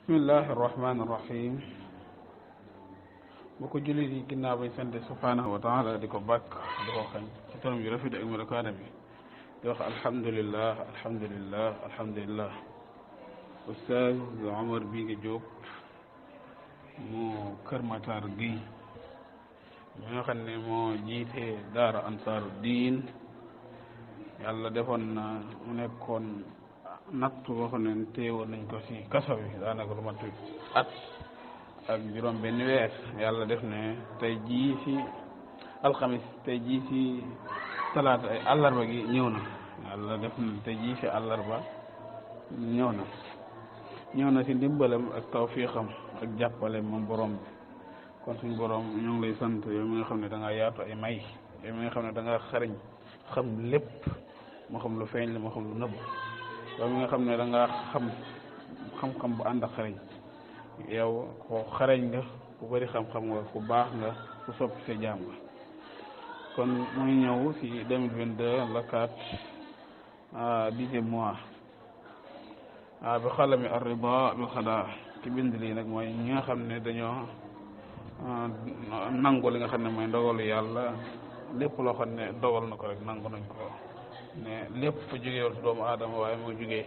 bismillahi irrahmani irrahim bu ko jullit yi ginnaaw bañ sante subhanahu wa taala di ko bàkk di ko xañ ci turam yu rafet ak melokaanam yi di wax alhamdulillah alhamdulillah alhamdulillah Oustaz Omar Biége Diop moo Kër Matar Gueye mi nga xam ne moo jiite daara ansaaru diin yàlla defoon na mu nekkoon natt boo xam ne téewoon nañ ko ci kaso bi daanaka lu mat at ak juróom benn weer yàlla def ne tey jii ci alxamis tey jii ci talaata ay àllarba gi ñëw na yàlla def na tey jii ci àllarba ñëw na ci ndimbalam ak tawfiixam ak jàppale moom borom bi kon suñ borom ñoo ngi lay sant yow mi nga xam ne da ngaa yaatu ay may yow mi nga xam ne da ngaa xarañ xam lépp moo xam lu feeñ la moo xam lu nëbb yow mi nga xam ne da ngaa xam-xam bu ànd ak xarañ yow ko xarañ nga ku bëri xam-xam nga ku baax nga ku soppi sa jaam nga kon muy ñëw ci 2022 la 4 10e mois bi xalami ar-rida bil xadaa ci bind lii nag mooy ñi nga xam ne dañoo nangu li nga xam ne mooy ndogalu yàlla lépp loo xam ne dogal na ko rek nangu nañ ko ne lépp jógewul ci doomu aadama waaye moo jógee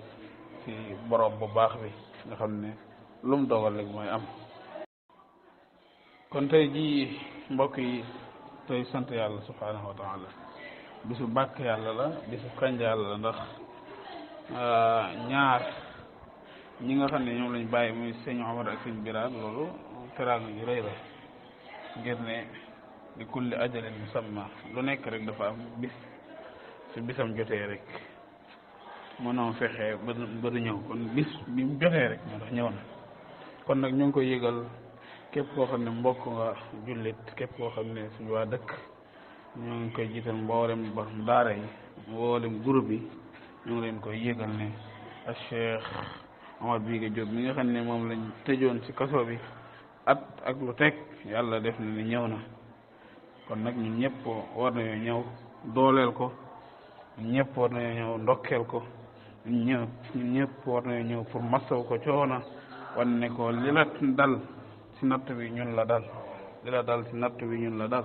ci borom bu baax bi nga xam ne lu mu dogal rek mooy am. kon tey jii mbokk yi tey sant yàlla subhanahu wa taala bisu bàkk yàlla la bisu kañ yàlla la ndax ñaar ñi nga xam ne ñoom lañ bàyyi muy sëñ Omar ak sëñ Birane loolu teraanga yu rëy la ngir ne li kulli ajalin musamma lu nekk rek dafa am bis su bisam jotee rek mënoo fexe ba du ñëw kon bis bi mu jotee rek moo tax ñëw na kon nag ñu ngi koy yëgal képp koo xam ne mbokk nga jullit képp koo xam ne suñu waa dëkk ñoo ngi koy jiital mboolem borom daara yi mboolem groupe yi ñu ngi leen koy yëgal ne ak Cheikh Omar Biége Diop mi nga xam ne moom lañ tëjoon ci kaso bi at ak lu teg yàlla def na ni ñëw na kon nag ñun ñëpp war nañoo ñëw dooleel ko ñun ñëpp war nañoo ñëw ndokkeel ko ñun ñëpp war nañoo ñëw pour massaw ko coona wan ne ko li la dal ci natt bi ñun la dal li la dal ci natt bi ñun la dal.